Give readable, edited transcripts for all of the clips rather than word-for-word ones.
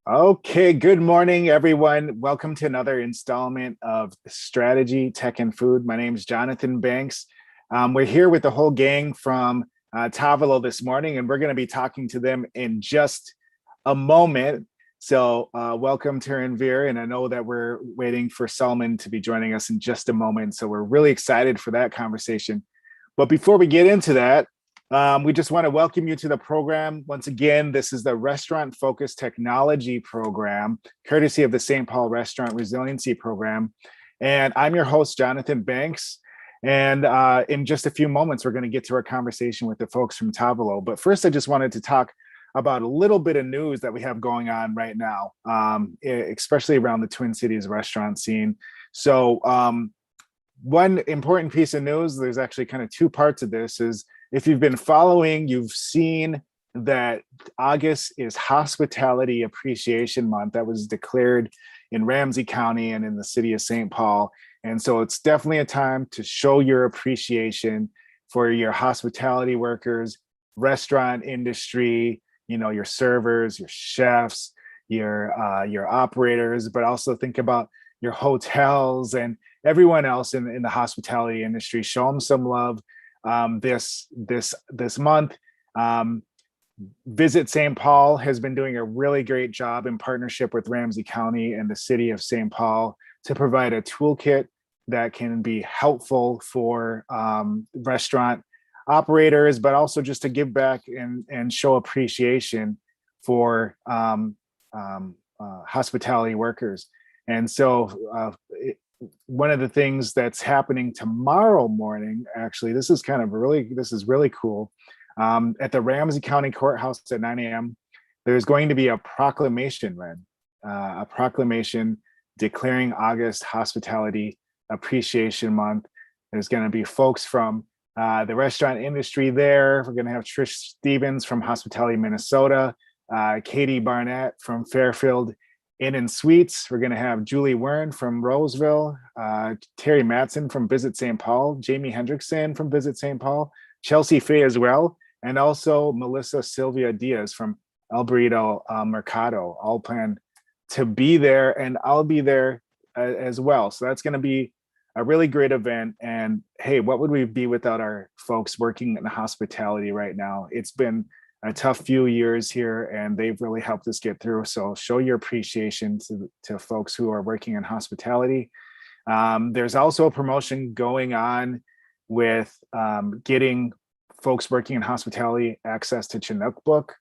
Okay, good morning, everyone. Welcome to another installment of Strategy, Tech, and Food. My name is Jonathan Banks. We're here with the whole gang from Tableau this morning, and we're going to be talking to them in just a moment. So, welcome, Veer. And I know that we're waiting for Salman to be joining us in just a moment. So, we're really excited for that conversation. But before we get into that, we just want to welcome you to the program. Once again, this is the Restaurant Focused Technology Program, courtesy of the St. Paul Restaurant Resiliency Program. And I'm your host, Jonathan Banks. And in just a few moments, we're going to get to our conversation with the folks from Tableau. But first, I just wanted to talk about a little bit of news that we have going on right now, especially around the Twin Cities restaurant scene. So, one important piece of news, there's actually kind of two parts of this, is if you've been following, you've seen that August is Hospitality Appreciation Month. That was declared in Ramsey County and in the city of St. Paul. And so it's definitely a time to show your appreciation for your hospitality workers, restaurant industry, your servers, your chefs, your operators, but also think about your hotels and everyone else in the hospitality industry. Show them some love this month. Visit St. Paul has been doing a really great job in partnership with Ramsey County and the city of St. Paul to provide a toolkit that can be helpful for restaurant operators, but also just to give back and show appreciation for hospitality workers. And so one of the things that's happening tomorrow morning, actually, this is really cool. At the Ramsey County Courthouse at 9 a.m., there's going to be a proclamation read, a proclamation declaring August Hospitality Appreciation Month. There's going to be folks from the restaurant industry there. We're going to have Trish Stevens from Hospitality Minnesota, Katie Barnett from Fairfield Inn and Suites. We're going to have Julie Wern from Roseville, Terry Matson from Visit St. Paul, Jamie Hendrickson from Visit St. Paul, Chelsea Fay as well, and also Melissa Sylvia Diaz from El Burrito Mercado, all plan to be there, and I'll be there as well. So that's going to be a really great event. And hey, what would we be without our folks working in hospitality right now? It's been a tough few years here, and they've really helped us get through. So show your appreciation to folks who are working in hospitality. There's also a promotion going on with getting folks working in hospitality access to Chinook Book.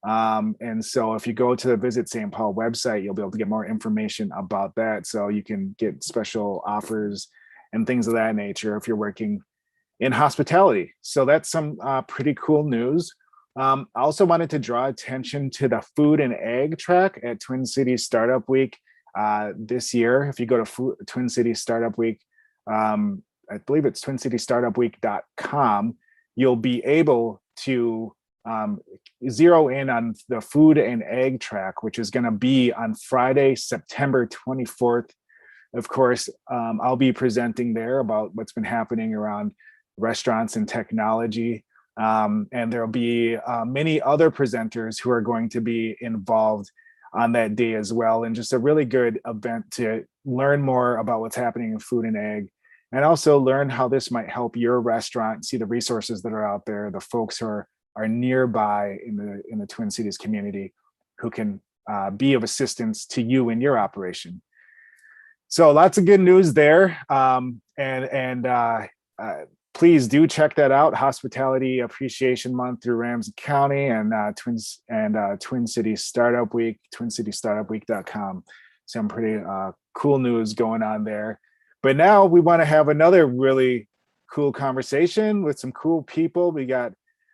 And so if you go to the Visit St. Paul website, you'll be able to get more information about that. So you can get special offers and things of that nature if you're working in hospitality. So that's some pretty cool news. I also wanted to draw attention to the food and ag track at Twin Cities Startup Week this year. If you go to Twin Cities Startup Week, I believe it's twincitiestartupweek.com, you'll be able to zero in on the food and ag track, which is going to be on Friday, September 24th. Of course, I'll be presenting there about what's been happening around restaurants and technology. And there'll be many other presenters who are going to be involved on that day as well. And just a really good event to learn more about what's happening in food and ag, and also learn how this might help your restaurant, see the resources that are out there, the folks who are nearby in the Twin Cities community who can be of assistance to you in your operation. So lots of good news there. Please do check that out. Hospitality Appreciation Month through Ramsey County and Twin Cities Startup Week, twincitiestartupweek.com. Some pretty cool news going on there. But now we want to have another really cool conversation with some cool people. We got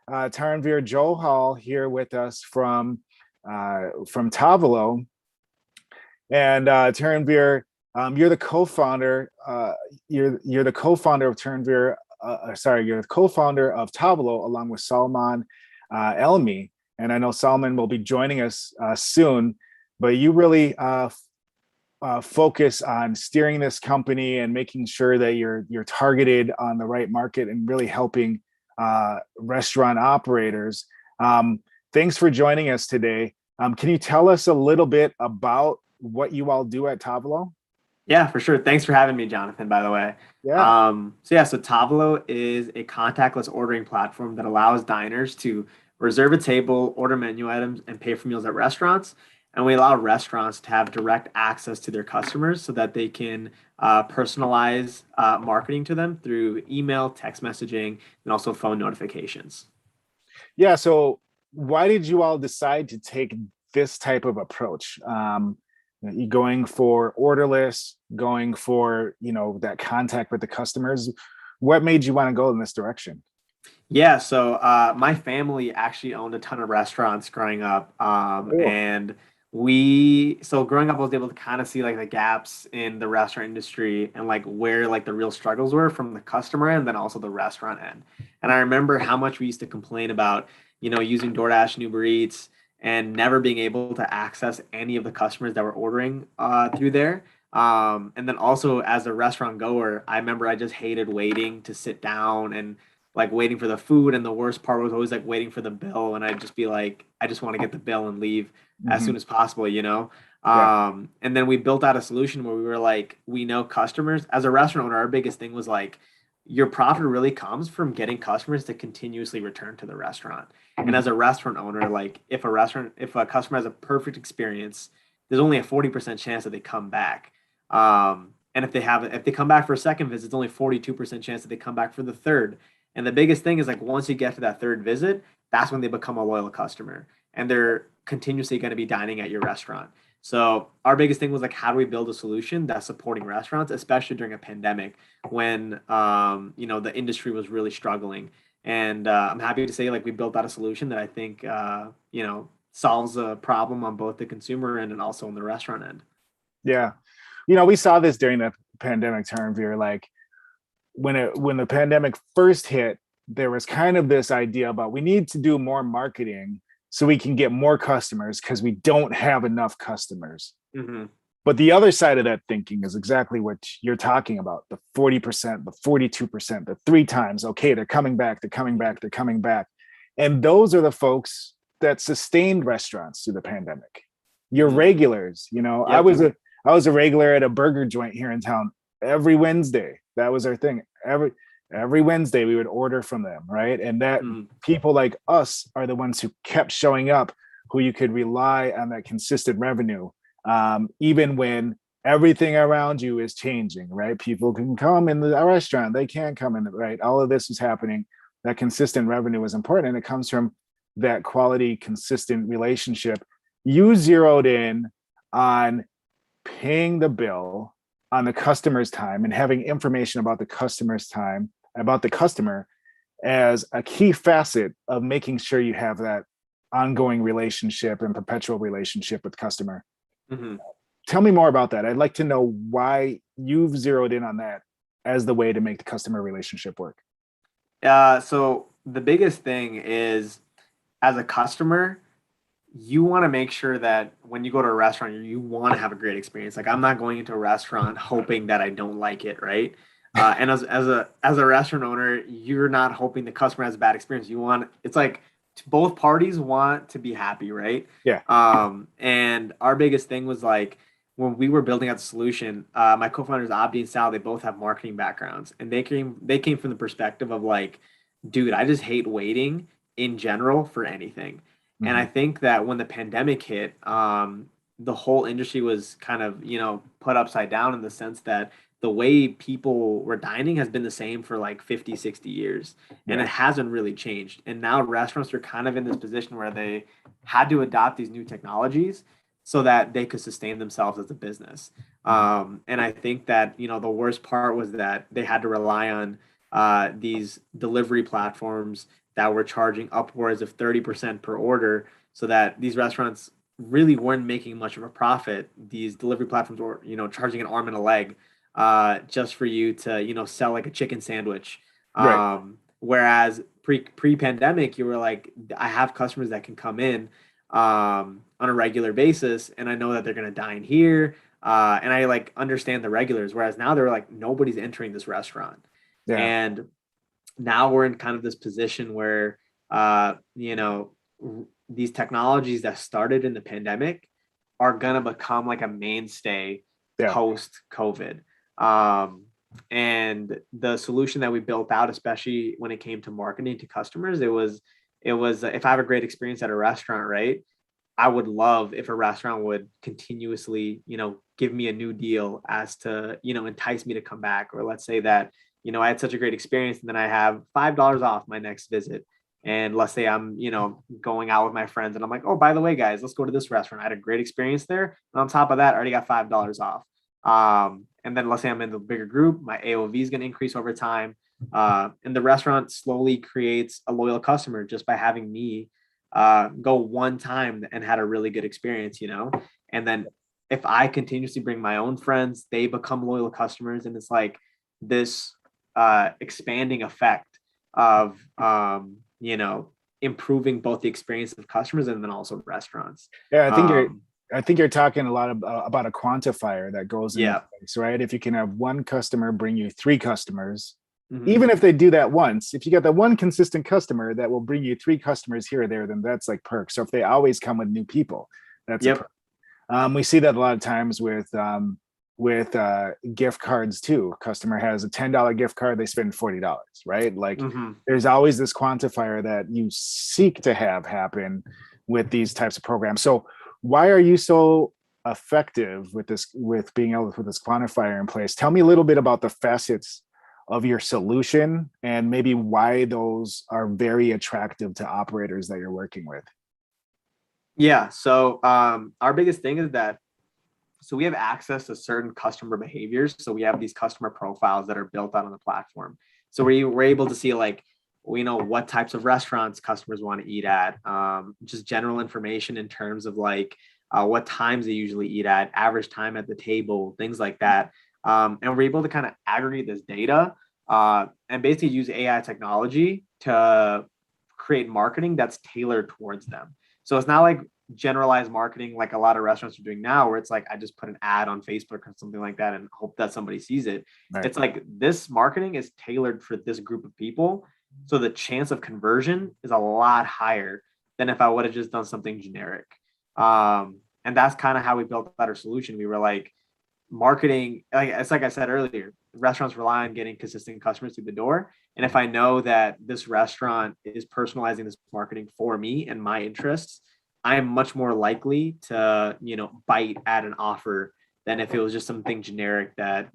Tanvir Johal here with us from Tableau. And Tanvir, you're the co-founder. You're the co-founder of Tanvir. You're the co-founder of Tableau along with Salman Elmi. And I know Salman will be joining us soon. But you really focus on steering this company and making sure that you're targeted on the right market and really helping restaurant operators. Thanks for joining us today. Can you tell us a little bit about what you all do at Tableau? Yeah, for sure. Thanks for having me, Jonathan, by the way. Yeah. So Tableau is a contactless ordering platform that allows diners to reserve a table, order menu items, and pay for meals at restaurants. And we allow restaurants to have direct access to their customers so that they can personalize marketing to them through email, text messaging, and also phone notifications. Yeah. So why did you all decide to take this type of approach? You going for orderless, going for, that contact with the customers. What made you want to go in this direction? Yeah, so my family actually owned a ton of restaurants growing up. Cool. So growing up, I was able to kind of see like the gaps in the restaurant industry and like where like the real struggles were from the customer end, then also the restaurant end. And I remember how much we used to complain about, using DoorDash and Uber Eats and never being able to access any of the customers that were ordering through there. And then also as a restaurant goer, I remember I just hated waiting to sit down and like waiting for the food, and the worst part was always like waiting for the bill, and I'd just be like, I just want to get the bill and leave as soon Hmm. as possible. Yeah. And then we built out a solution where we were like, we know customers as a restaurant owner, our biggest thing was like your profit really comes from getting customers to continuously return to the restaurant. And as Hmm. a restaurant owner, like if a customer has a perfect experience, there's only a 40% chance that they come back. And if they come back for a second visit, it's only 42% chance that they come back for the third. And the biggest thing is like once you get to that third visit, that's when they become a loyal customer and they're continuously going to be dining at your restaurant. So our biggest thing was like, how do we build a solution that's supporting restaurants, especially during a pandemic when the industry was really struggling. And I'm happy to say like we built out a solution that I think solves a problem on both the consumer end and also on the restaurant end. Yeah. We saw this during the pandemic term. Vere. Like when the pandemic first hit, there was kind of this idea about we need to do more marketing so we can get more customers because we don't have enough customers. Hmm. But the other side of that thinking is exactly what you're talking about: the 40%, the 42%, the three times. Okay, they're coming back, they're coming back, they're coming back. And those are the folks that sustained restaurants through the pandemic. Your Hmm. regulars, I Yep. was a regular at a burger joint here in town every Wednesday. That was our thing. Every Wednesday we would order from them, right? And that Hmm. people like us are the ones who kept showing up, who you could rely on that consistent revenue, even when everything around you is changing, right? People can come in the restaurant, they can't come in, right? All of this is happening. That consistent revenue is important, and it comes from that quality, consistent relationship. You zeroed in on paying the bill on the customer's time and having information about the customer's time, about the customer, as a key facet of making sure you have that ongoing relationship and perpetual relationship with customer. Hmm. Tell me more about that. I'd like to know why you've zeroed in on that as the way to make the customer relationship work. So the biggest thing is as a customer, you want to make sure that when you go to a restaurant, you want to have a great experience. Like I'm not going into a restaurant hoping that I don't like it, right? And as a restaurant owner, you're not hoping the customer has a bad experience. You want it's like both parties want to be happy, right? Yeah. And our biggest thing was like when we were building out the solution, my co-founders Abdi and Sal, they both have marketing backgrounds, and they came from the perspective of like, dude, I just hate waiting in general for anything. And I Mm-hmm. think that when the pandemic hit, the whole industry was kind of, put upside down in the sense that the way people were dining has been the same for like 50, 60 years. And Yeah. it hasn't really changed. And now restaurants are kind of in this position where they had to adopt these new technologies so that they could sustain themselves as a business. Mm-hmm. And I think that, the worst part was that they had to rely on these delivery platforms that were charging upwards of 30% per order so that these restaurants really weren't making much of a profit. These delivery platforms were, charging an arm and a leg just for you to, sell like a chicken sandwich. Right. Whereas pre-pandemic, you were like, I have customers that can come in on a regular basis and I know that they're going to dine here. And I like understand the regulars. Whereas now they're like, nobody's entering this restaurant. Yeah. And now we're in kind of this position where uh you know these technologies that started in the pandemic are gonna become like a mainstay Yeah. post COVID. Um, and the solution that we built out, especially when it came to marketing to customers, it was if I have a great experience at a restaurant, right? I would love if a restaurant would continuously, give me a new deal as to, entice me to come back. Or let's say that, I had such a great experience and then I have $5 off my next visit. And let's say I'm, going out with my friends and I'm like, oh, by the way, guys, let's go to this restaurant. I had a great experience there. And on top of that, I already got $5 off. And then let's say I'm in the bigger group, my AOV is going to increase over time. And the restaurant slowly creates a loyal customer just by having me go one time and had a really good experience, and then if I continuously bring my own friends, they become loyal customers. And it's like this expanding effect of, improving both the experience of customers and then also restaurants. Yeah, Um, I think you're talking a lot about a quantifier that goes into yeah. place, right? If you can have one customer bring you three customers, Mhm. even if they do that once, if you get that one consistent customer that will bring you three customers here or there, then that's like perk. So if they always come with new people, that's a Yep. perk. We see that a lot of times with gift cards too. Customer has a $10 gift card, they spend $40, right? Like Mhm. there's always this quantifier that you seek to have happen with these types of programs. So why are you so effective with this, with being able to put this quantifier in place? Tell me a little bit about the facets of your solution and maybe why those are very attractive to operators that you're working with. Yeah. So our biggest thing is that so we have access to certain customer behaviors. So we have these customer profiles that are built out on the platform. So we're able to see like we know what types of restaurants customers want to eat at, just general information in terms of like what times they usually eat at, average time at the table, things like that. And we're able to kind of aggregate this data and basically use AI technology to create marketing that's tailored towards them. So it's not like generalized marketing like a lot of restaurants are doing now, where it's like I just put an ad on Facebook or something like that and hope that somebody sees it. Right. It's like this marketing is tailored for this group of people. So the chance of conversion is a lot higher than if I would have just done something generic. And that's kind of how we built out our solution. We were like, marketing, like it's like I said earlier, restaurants rely on getting consistent customers through the door. And if I know that this restaurant is personalizing this marketing for me and my interests, I am much more likely to, bite at an offer than if it was just something generic that,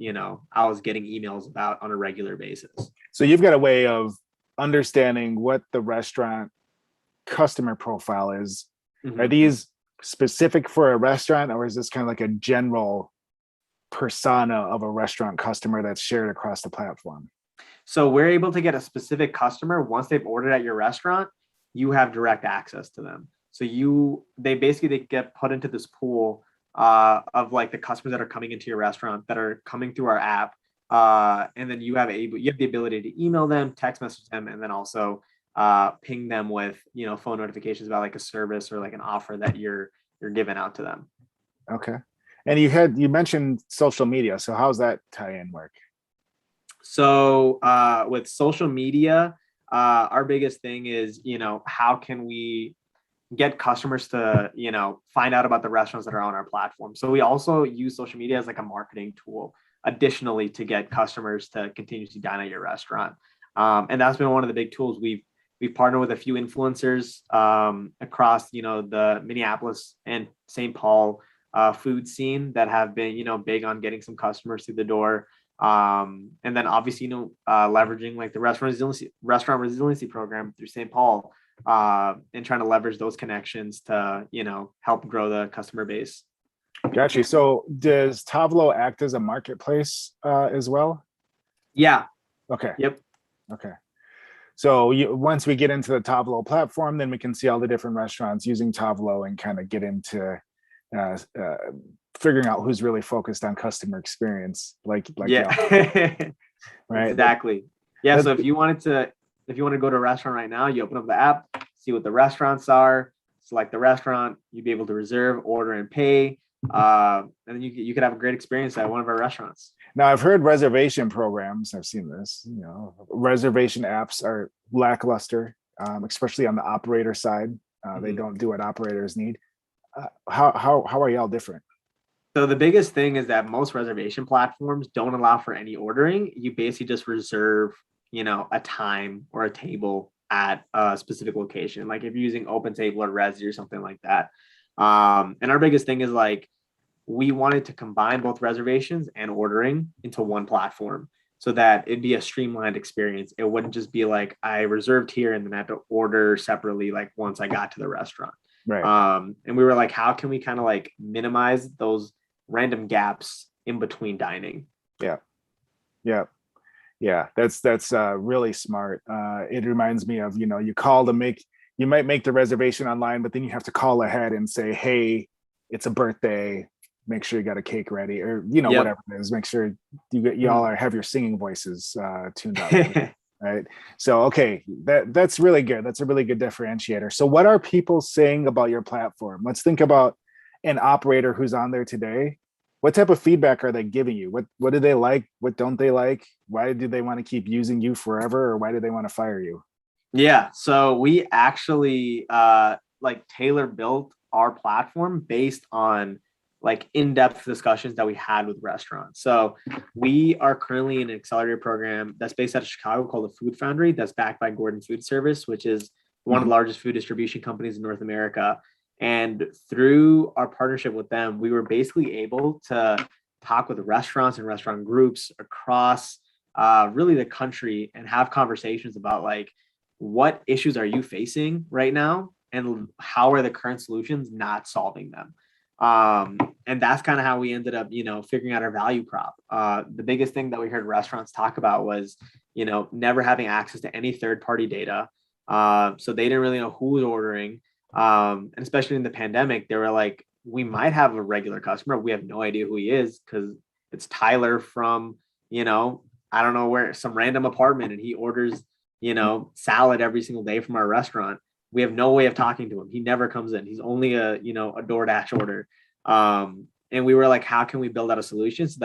I was getting emails about on a regular basis. So you've got a way of understanding what the restaurant customer profile is. Are Mhm. these specific for a restaurant, or is this kind of like a general persona of a restaurant customer that's shared across the platform? So we're able to get a specific customer once they've ordered at your restaurant, you have direct access to them. So they get put into this pool of like the customers that are coming into your restaurant that are coming through our app, and then you have the ability to email them, text message them, and then also ping them with phone notifications about like a service or like an offer that you're giving out to them. Okay. And you mentioned social media. So how's that tie-in work? So with social media, our biggest thing is, how can we get customers to, find out about the restaurants that are on our platform. So we also use social media as like a marketing tool, additionally, to get customers to continuously dine at your restaurant. And that's been one of the big tools. We've partnered with a few influencers across, the Minneapolis and St. Paul food scene that have been, big on getting some customers through the door. And then obviously, leveraging like the restaurant resiliency program through St. Paul, and trying to leverage those connections to, help grow the customer base. Gotcha. So does Tableau act as a marketplace as well? Yeah. Okay. Yep. Okay. So once we get into the Tableau platform, then we can see all the different restaurants using Tableau and kind of get into uh, uh, figuring out who's really focused on customer experience, like Yeah. right? Exactly. Yeah. That, So if you want to go to a restaurant right now, you open up the app, see what the restaurants are, select the restaurant, you'd be able to reserve, order, and pay. And then you could have a great experience at one of our restaurants. Now I've heard reservation programs. I've seen this. Reservation apps are lackluster, especially on the operator side. They don't do what operators need. How are y'all different? So the biggest thing is that most reservation platforms don't allow for any ordering. You basically just reserve, a time or a table at a specific location. Like if you're using OpenTable or Resi or something like that. And our biggest thing is like we wanted to combine both reservations and ordering into one platform so that it'd be a streamlined experience. It wouldn't just be like I reserved here and then I had to order separately like once I got to the restaurant. Right. And we were like, how can we kind of like minimize those random gaps in between dining? Yeah. Yeah. Yeah. That's really smart. It reminds me of, you might make the reservation online, but then you have to call ahead and say, hey, it's a birthday. Make sure you got a cake ready, or Yep. whatever it is. Make sure y'all have your singing voices tuned up. Right. So okay, that's really good. That's a really good differentiator. So what are people saying about your platform? Let's think about an operator who's on there today. What type of feedback are they giving you? What do they like? What don't they like? Why do they want to keep using you forever, or why do they want to fire you? Yeah. So we actually like tailor built our platform based on like in-depth discussions that we had with restaurants. So we are currently in an accelerator program that's based out of Chicago called the Food Foundry, that's backed by Gordon Food Service, which is one of the largest food distribution companies in North America. And through our partnership with them, we were basically able to talk with restaurants and restaurant groups across really the country and have conversations about like, what issues are you facing right now? And how are the current solutions not solving them? And that's kind of how we ended up, figuring out our value prop. The biggest thing that we heard restaurants talk about was, never having access to any third-party data. So they didn't really know who was ordering. And especially in the pandemic, they were like, we might have a regular customer. We have no idea who he is because it's Tyler from, I don't know where, some random apartment, and he orders, salad every single day from our restaurant. We have no way of talking to him. He never comes in. He's only a DoorDash order. And we were like, how can we build out a solution so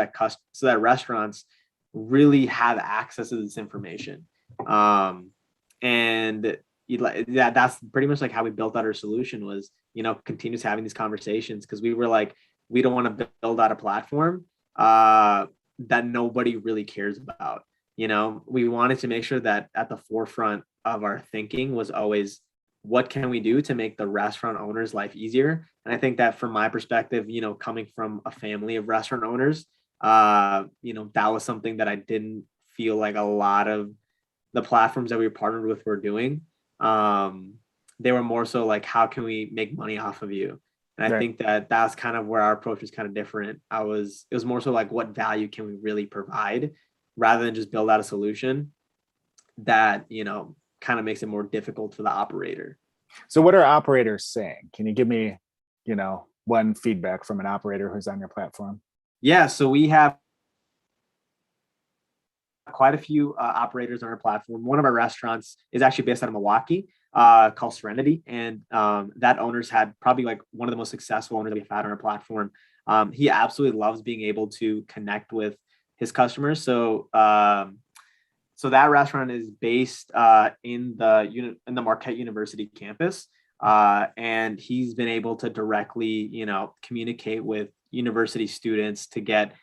that restaurants really have access to this information? And that's pretty much like how we built out our solution was, continues having these conversations, because we were like, we don't want to build out a platform that nobody really cares about. We wanted to make sure that at the forefront of our thinking was always, what can we do to make the restaurant owner's life easier? And I think that from my perspective, coming from a family of restaurant owners, that was something that I didn't feel like a lot of the platforms that we partnered with were doing. They were more so like, how can we make money off of you? And I think that that's kind of where our approach was kind of different. It was more so like, what value can we really provide rather than just build out a solution that, kind of makes it more difficult for the operator. So what are operators saying? Can you give me, one feedback from an operator who's on your platform? Yeah. So we have quite a few operators on our platform. One of our restaurants is actually based out of Milwaukee, called Serenity. And that owner's had probably like one of the most successful owners that we've had on our platform. He absolutely loves being able to connect with his customers. So that restaurant is based in the Marquette University campus, and he's been able to directly, communicate with university students to get,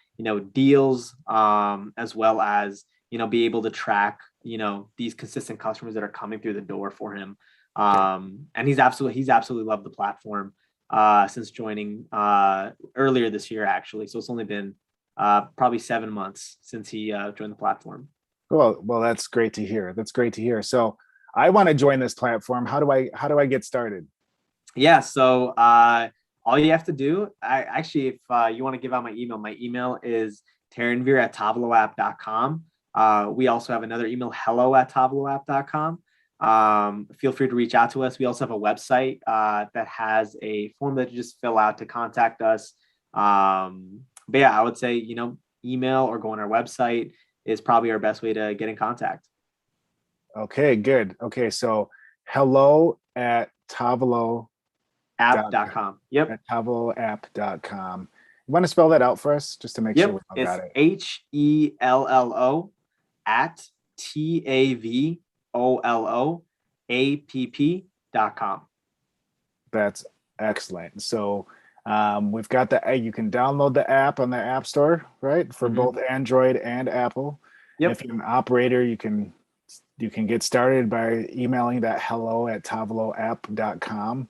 deals, as well as, be able to track, these consistent customers that are coming through the door for him. And he's absolutely loved the platform since joining earlier this year, actually. So it's only been probably 7 months since he joined the platform. Well, that's great to hear. That's great to hear. So I want to join this platform. How do I get started? Yeah. So all you have to do, if you want to give out my email is taranveer@tableauapp.com. We also have another email, hello@tableauapp.com. Feel free to reach out to us. We also have a website that has a form that you just fill out to contact us. But yeah, I would say, email or go on our website is probably our best way to get in contact. Okay, good. Okay, so hello@tableauapp.com. Yep. At tableauapp.com. You want to spell that out for us just to make sure we all got it? HELLO at TAVOLOAPP.com. That's excellent. So we've got you can download the app on the App Store, right? For both Android and Apple. Yep. If you're an operator, you can get started by emailing that hello@tableauapp.com.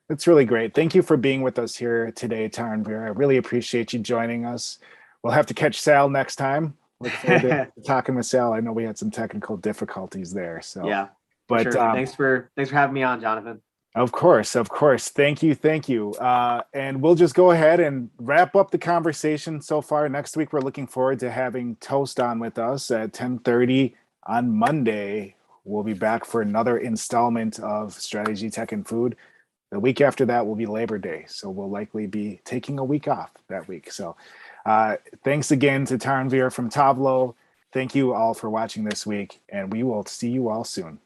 That's really great. Thank you for being with us here today, Tarnvir. I really appreciate you joining us. We'll have to catch Sal next time. Look forward to talking with Sal. I know we had some technical difficulties there. So, Yeah, for but sure. Thanks for having me on, Jonathan. of course, of course. Thank you, thank you. And we'll just go ahead and wrap up the conversation so far. Next week, we're looking forward to having Toast on with us at 10:30 on Monday. We'll be back for another installment of Strategy, Tech, and Food. The week after that will be Labor Day, so we'll likely be taking a week off that week. So thanks again to Tarnvir from Tableau. Thank you all for watching this week, and we will see you all soon.